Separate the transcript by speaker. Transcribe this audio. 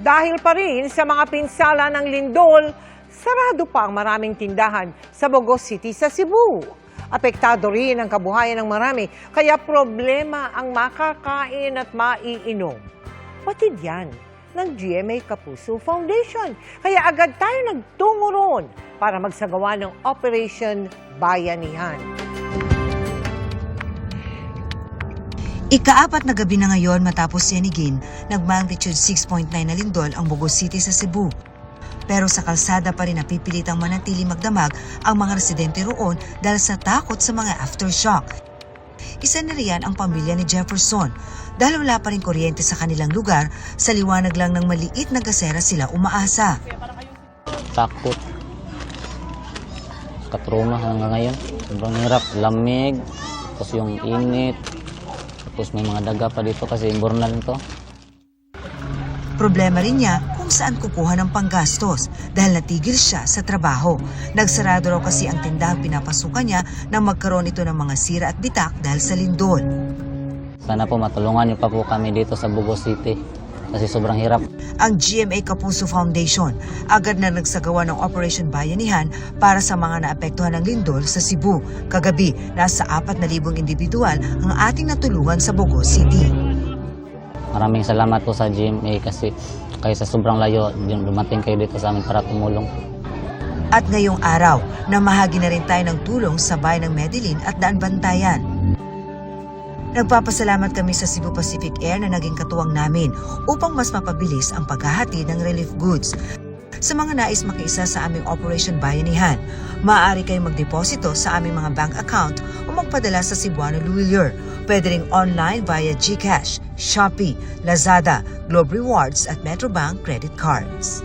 Speaker 1: Dahil pa rin sa mga pinsala ng lindol, sarado pa ang maraming tindahan sa Bogos City sa Cebu. Apektado rin ang kabuhayan ng marami, kaya problema ang makakain at maiinom. Batid yan ng GMA Kapuso Foundation. Kaya agad tayo nagtungo roon para magsagawa ng Operation Bayanihan.
Speaker 2: Ika-4 na gabi na ngayon matapos yanigin, nag-magnitude 6.9 na lindol ang Bogos City sa Cebu. Pero sa kalsada pa rin napipilitang manatili magdamag ang mga residente roon dahil sa takot sa mga aftershock. Isa na riyan ang pamilya ni Jefferson. Dahil wala pa rin kuryente sa kanilang lugar, sa liwanag lang ng maliit na gasera sila umaasa.
Speaker 3: Takot. Katruma hanggang ngayon. Sobrang hirap. Lamig. Tapos yung init. Tapos may mga daga pa dito kasi imbornal to.
Speaker 2: Problema rin niya kung saan kukuha ng panggastos dahil natigil siya sa trabaho. Nagsarado raw kasi ang tindahang pinapasukan niya nang magkaroon ito ng mga sira at bitak dahil sa lindol.
Speaker 3: Sana po matulungan niyo pa po kami dito sa Bogos City kasi sobrang hirap.
Speaker 2: Ang GMA Kapuso Foundation agad na nagsagawa ng Operation Bayanihan para sa mga naapektuhan ng lindol sa Cebu. Kagabi, nasa 4,000 individual ang ating natulungan sa Bogos City.
Speaker 3: Maraming salamat po sa GMA kasi kayo sa sobrang layo, dumating kayo dito sa amin para tumulong.
Speaker 2: At ngayong araw, namahagi na rin tayo ng tulong sa bayan ng Medellin at Daan Bantayan. Nagpapasalamat kami sa Cebu Pacific Air na naging katuwang namin upang mas mapabilis ang paghahatid ng relief goods. Sa mga nais makiisa sa aming Operation Bayanihan, maaari kayong magdeposito sa aming mga bank account o magpadala sa Cebuano Luwilier. Pwede ring online via GCash, Shopee, Lazada, Globe Rewards at Metrobank credit cards.